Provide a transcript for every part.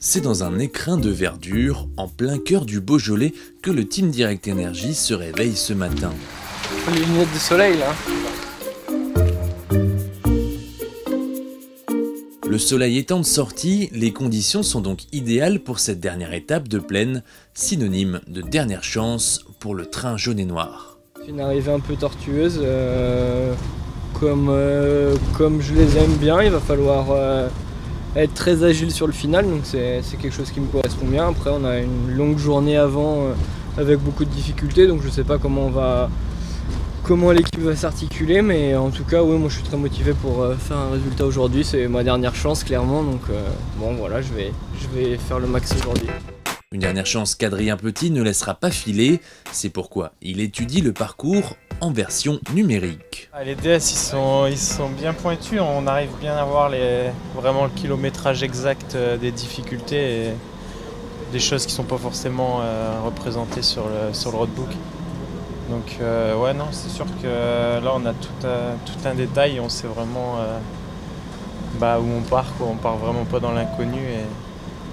C'est dans un écrin de verdure, en plein cœur du Beaujolais, que le Team Direct Energy se réveille ce matin. Les lunettes de soleil là. Le soleil étant de sortie, les conditions sont donc idéales pour cette dernière étape de plaine, synonyme de dernière chance pour le train jaune et noir. C'est une arrivée un peu tortueuse, comme je les aime bien, il va falloir être très agile sur le final, donc c'est quelque chose qui me correspond bien. Après on a une longue journée avant avec beaucoup de difficultés, donc je ne sais pas comment l'équipe va s'articuler, mais en tout cas oui, moi je suis très motivé pour faire un résultat aujourd'hui, c'est ma dernière chance clairement, donc bon voilà, je vais faire le max aujourd'hui. Une dernière chance qu'Adrien Petit ne laissera pas filer, c'est pourquoi il étudie le parcours en version numérique. Les DS ils sont bien pointus, on arrive bien à voir vraiment le kilométrage exact des difficultés et des choses qui ne sont pas forcément représentées sur le roadbook. Donc ouais, non, c'est sûr que là on a tout un détail et on sait vraiment où on part, quoi. On part vraiment pas dans l'inconnu et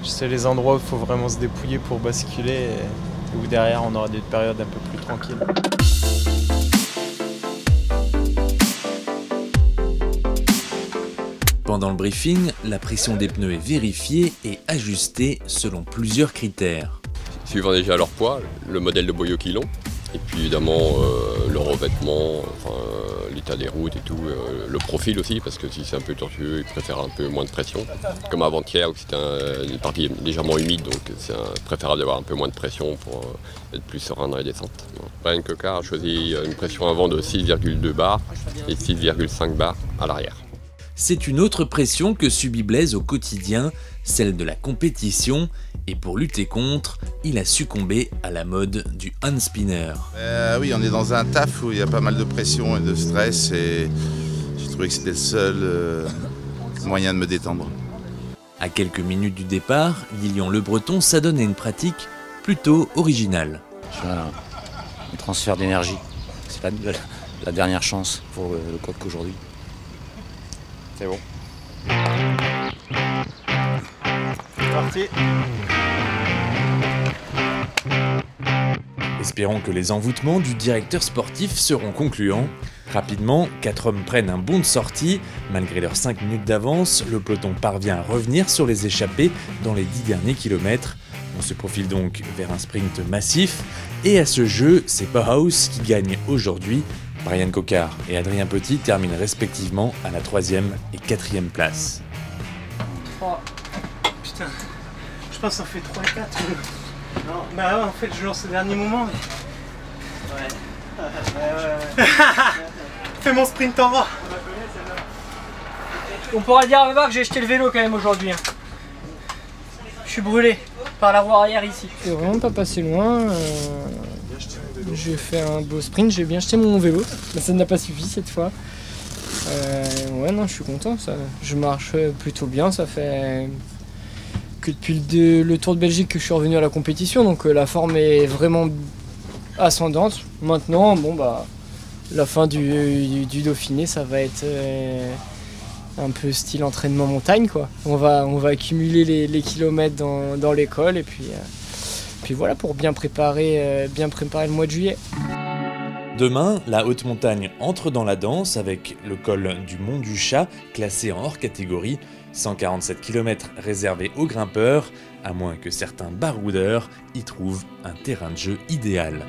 je sais les endroits où il faut vraiment se dépouiller pour basculer et où derrière on aura des périodes un peu plus tranquilles. Pendant le briefing, la pression des pneus est vérifiée et ajustée selon plusieurs critères. Suivant déjà leur poids, le modèle de boyau qu'ils ont, et puis évidemment le revêtement, l'état des routes et tout, le profil aussi, parce que si c'est un peu tortueux, ils préfèrent un peu moins de pression. Comme avant-hier où c'était une partie légèrement humide, donc c'est préférable d'avoir un peu moins de pression pour être plus serein dans les descentes. Brian Coquard a choisi une pression avant de 6,2 bars et 6,5 bars à l'arrière. C'est une autre pression que subit Blaise au quotidien, celle de la compétition, et pour lutter contre, il a succombé à la mode du hand spinner. Oui, on est dans un taf où il y a pas mal de pression et de stress et j'ai trouvé que c'était le seul moyen de me détendre. À quelques minutes du départ, Lilian Le Breton s'adonne à une pratique plutôt originale. Je fais un transfert d'énergie, c'est la dernière chance pour le coq aujourd'hui. C'est bon. C'est parti. Espérons que les envoûtements du directeur sportif seront concluants. Rapidement, 4 hommes prennent un bond de sortie. Malgré leurs 5 minutes d'avance, le peloton parvient à revenir sur les échappées dans les 10 derniers kilomètres. On se profile donc vers un sprint massif. Et à ce jeu, c'est Bauhaus qui gagne aujourd'hui. Brian Coquard et Adrien Petit terminent respectivement à la 3e et 4e place. 3. Putain, je pense qu'on fait 3 et 4. Non, bah ouais, en fait je lance au dernier moment. Mais... Ouais. Fais mon sprint en bas. On pourra dire à Baba que j'ai jeté le vélo quand même aujourd'hui. Je suis brûlé par la roue arrière ici. Je suis vraiment pas passé loin. J'ai fait un beau sprint, j'ai bien jeté mon vélo, mais ça n'a pas suffi cette fois. Ouais, non, je suis content, je marche plutôt bien, ça fait que depuis le Tour de Belgique que je suis revenu à la compétition, donc la forme est vraiment ascendante. Maintenant, bon bah, la fin du Dauphiné, ça va être un peu style entraînement montagne, quoi. On va accumuler les kilomètres dans l'école et puis voilà, pour bien préparer le mois de juillet. Demain, la haute montagne entre dans la danse avec le col du Mont du Chat, classé en hors catégorie, 147 km réservés aux grimpeurs, à moins que certains baroudeurs y trouvent un terrain de jeu idéal.